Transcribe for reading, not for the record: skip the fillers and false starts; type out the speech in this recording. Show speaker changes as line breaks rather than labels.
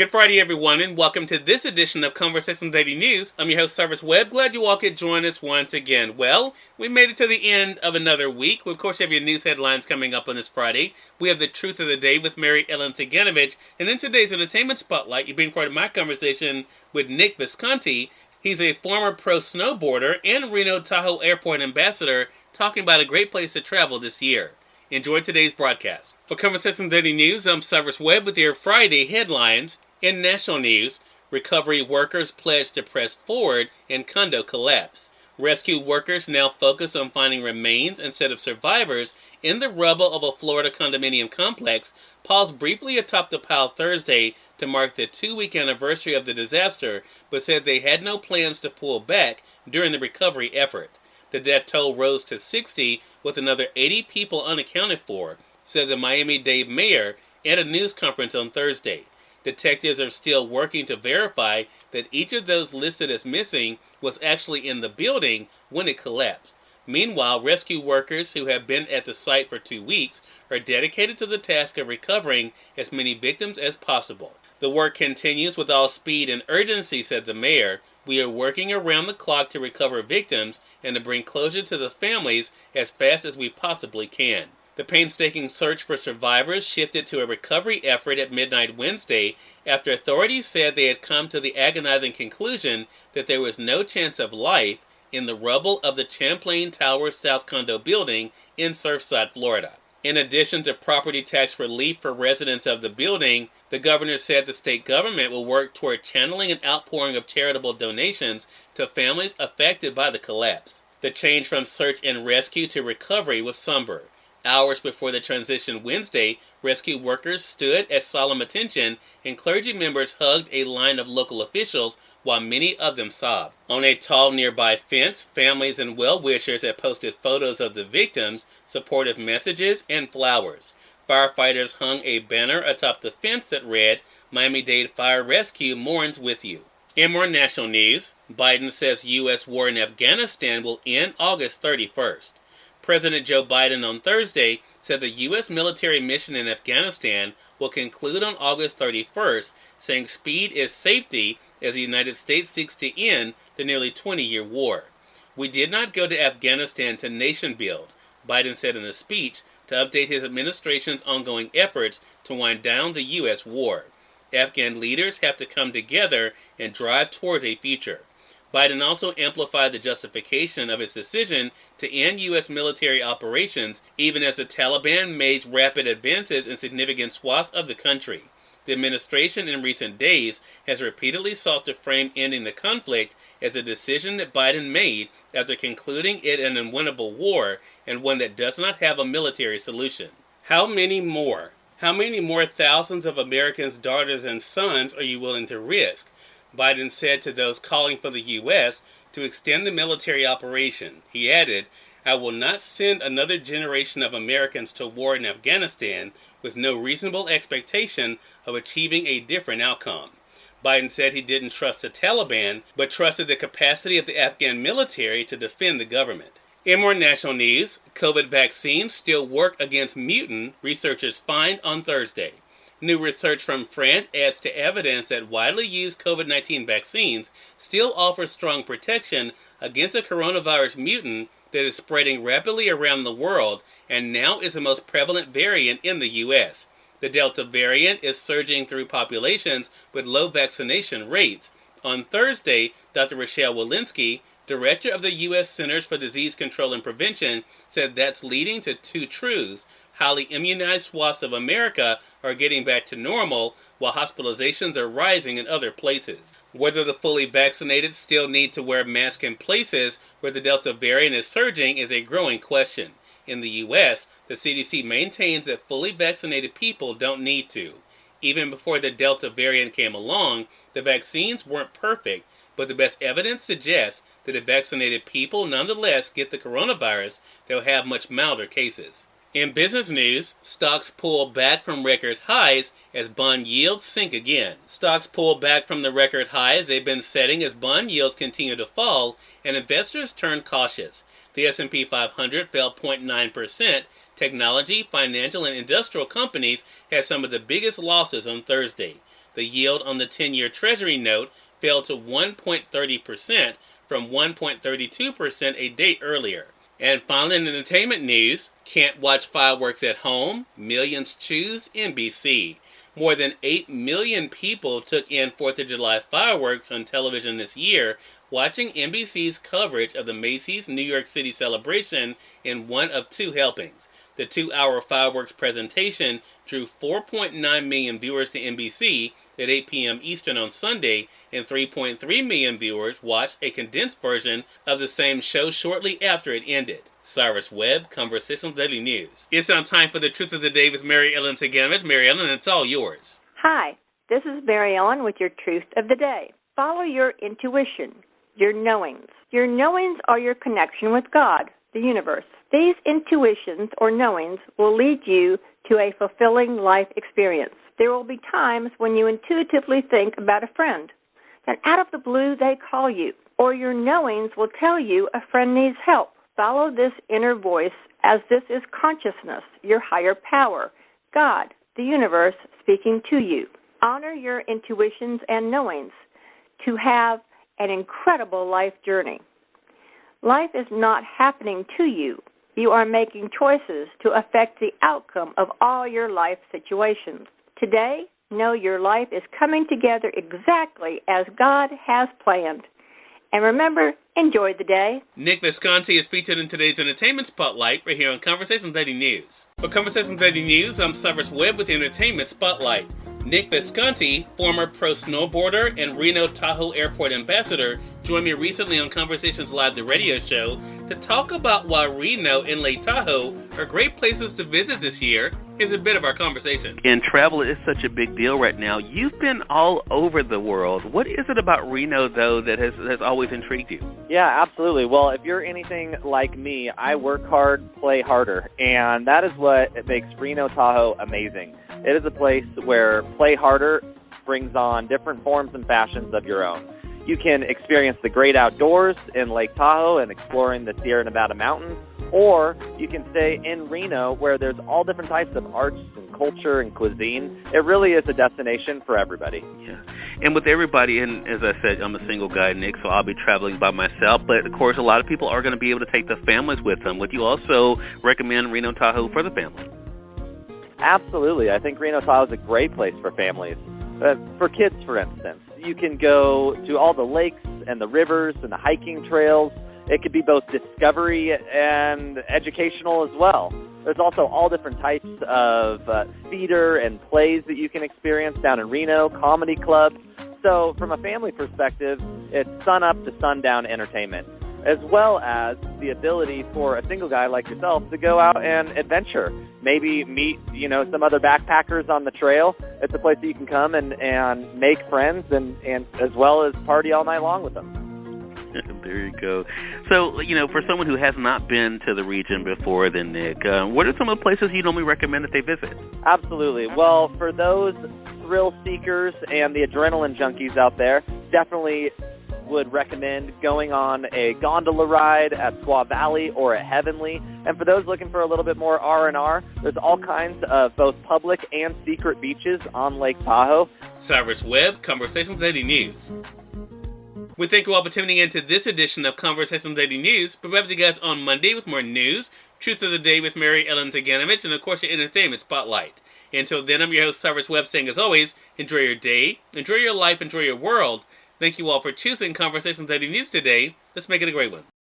Good Friday, everyone, and welcome to this edition of Conversations Daily News. I'm your host, Cyrus Webb. Glad you all could join us once again. Well, we made it to the end of another week. We, of course, have your news headlines coming up on this Friday. We have the Truth of the Day with Mary Ellen Ciganovich. And in today's Entertainment Spotlight, you're being part of my conversation with Nick Visconti. He's a former pro snowboarder and Reno Tahoe Airport ambassador, talking about a great place to travel this year. Enjoy today's broadcast. For Conversations Daily News, I'm Cyrus Webb with your Friday headlines. In national news, recovery workers pledge to press forward in condo collapse. Rescue workers now focus on finding remains instead of survivors in the rubble of a Florida condominium complex paused briefly atop the pile Thursday to mark the 2-week anniversary of the disaster, but said they had no plans to pull back during the recovery effort. The death toll rose to 60, with another 80 people unaccounted for, said the Miami-Dade mayor at a news conference on Thursday. Detectives are still working to verify that each of those listed as missing was actually in the building when it collapsed. Meanwhile, rescue workers who have been at the site for 2 weeks are dedicated to the task of recovering as many victims as possible. The work continues with all speed and urgency, said the mayor. We are working around the clock to recover victims and to bring closure to the families as fast as we possibly can. The painstaking search for survivors shifted to a recovery effort at midnight Wednesday after authorities said they had come to the agonizing conclusion that there was no chance of life in the rubble of the Champlain Towers South condo building in Surfside, Florida. In addition to property tax relief for residents of the building, the governor said the state government will work toward channeling an outpouring of charitable donations to families affected by the collapse. The change from search and rescue to recovery was somber. Hours before the transition Wednesday, rescue workers stood at solemn attention and clergy members hugged a line of local officials while many of them sobbed. On a tall nearby fence, families and well-wishers had posted photos of the victims, supportive messages, and flowers. Firefighters hung a banner atop the fence that read, "Miami-Dade Fire Rescue mourns with you." In more national news, Biden says U.S. war in Afghanistan will end August 31st. President Joe Biden on Thursday said the U.S. military mission in Afghanistan will conclude on August 31st, saying speed is safety as the United States seeks to end the nearly 20-year war. We did not go to Afghanistan to nation build, Biden said in a speech to update his administration's ongoing efforts to wind down the U.S. war. Afghan leaders have to come together and drive towards a future. Biden also amplified the justification of his decision to end U.S. military operations even as the Taliban made rapid advances in significant swaths of the country. The administration in recent days has repeatedly sought to frame ending the conflict as a decision that Biden made after concluding it an unwinnable war and one that does not have a military solution. How many more thousands of Americans' daughters and sons are you willing to risk? Biden said to those calling for the U.S. to extend the military operation. He added, "I will not send another generation of Americans to war in Afghanistan with no reasonable expectation of achieving a different outcome." Biden said he didn't trust the Taliban, but trusted the capacity of the Afghan military to defend the government. In more national news, COVID vaccines still work against mutant, researchers find on Thursday. New research from France adds to evidence that widely used COVID-19 vaccines still offer strong protection against a coronavirus mutant that is spreading rapidly around the world and now is the most prevalent variant in the U.S. The Delta variant is surging through populations with low vaccination rates. On Thursday, Dr. Rochelle Walensky, director of the U.S. Centers for Disease Control and Prevention, said that's leading to two truths. Highly immunized swaths of America are getting back to normal, while hospitalizations are rising in other places. Whether the fully vaccinated still need to wear masks in places where the Delta variant is surging is a growing question. In the U.S., the CDC maintains that fully vaccinated people don't need to. Even before the Delta variant came along, the vaccines weren't perfect, but the best evidence suggests that if vaccinated people nonetheless get the coronavirus, they'll have much milder cases. In business news, stocks pull back from record highs as bond yields sink again. Stocks pull back from the record highs they've been setting as bond yields continue to fall and investors turn cautious. The S&P 500 fell 0.9%. Technology, financial, and industrial companies had some of the biggest losses on Thursday. The yield on the 10-year Treasury note fell to 1.30% from 1.32% a day earlier. And finally, in entertainment news, can't watch fireworks at home? Millions choose NBC. More than 8 million people took in 4th of July fireworks on television this year, watching NBC's coverage of the Macy's New York City celebration in one of two helpings. The 2-hour fireworks presentation drew 4.9 million viewers to NBC at 8 p.m. Eastern on Sunday, and 3.3 million viewers watched a condensed version of the same show shortly after it ended. Cyrus Webb, Conversations Daily News. It's now time for the Truth of the Day with Mary Ellen Ciganovich. Mary Ellen, it's all yours.
Hi, this is Mary Ellen with your Truth of the Day. Follow your intuition, your knowings. Your knowings are your connection with God, the universe. These intuitions or knowings will lead you to a fulfilling life experience. There will be times when you intuitively think about a friend. Then out of the blue they call you, or your knowings will tell you a friend needs help. Follow this inner voice, as this is consciousness, your higher power, God, the universe, speaking to you. Honor your intuitions and knowings to have an incredible life journey. Life is not happening to you. You are making choices to affect the outcome of all your life situations. Today, know your life is coming together exactly as God has planned. And remember, enjoy the day.
Nick Visconti is featured in today's Entertainment Spotlight right here on Conversations Daily News. For Conversations Daily News, I'm Cyrus Webb with the Entertainment Spotlight. Nick Visconti, former pro snowboarder and Reno Tahoe Airport ambassador, joined me recently on Conversations Live, the radio show, to talk about why Reno and Lake Tahoe are great places to visit this year. Here's a bit of our conversation.
And travel is such a big deal right now. You've been all over the world. What is it about Reno, though, that has always intrigued you?
Yeah, absolutely. Well, if you're anything like me, I work hard, play harder, and that is what makes Reno Tahoe amazing. It is a place where play harder brings on different forms and fashions of your own. You can experience the great outdoors in Lake Tahoe and exploring the Sierra Nevada mountains, or you can stay in Reno where there's all different types of arts and culture and cuisine. It really is a destination for everybody.
Yeah. And with everybody, and as I said, I'm a single guy, Nick, so I'll be traveling by myself. But, of course, a lot of people are going to be able to take the families with them. Would you also recommend Reno Tahoe for the family?
Absolutely. I think Reno Tahoe is a great place for families. For kids, for instance, you can go to all the lakes and the rivers and the hiking trails. It could be both discovery and educational as well. There's also all different types of theater and plays that you can experience down in Reno, comedy clubs. So from a family perspective, it's sun-up to sundown entertainment, as well as the ability for a single guy like yourself to go out and adventure. Maybe meet, some other backpackers on the trail. It's a place that you can come and make friends and as well as party all night long with them.
There you go. So, for someone who has not been to the region before, then, Nick, what are some of the places you normally recommend that they visit?
Absolutely. Well, for those thrill seekers and the adrenaline junkies out there, definitely would recommend going on a gondola ride at Squaw Valley or at Heavenly. And for those looking for a little bit more R&R, there's all kinds of both public and secret beaches on Lake Tahoe.
Cyrus Webb, Conversations Daily News. We thank you all for tuning in to this edition of Conversations Daily News. We'll be back with you guys on Monday with more news, Truth of the Day with Mary Ellen Ciganovich, and of course your Entertainment Spotlight. Until then, I'm your host, Cyrus Webb, saying as always, enjoy your day, enjoy your life, enjoy your world. Thank you all for choosing Conversations Daily News today. Let's make it a great one.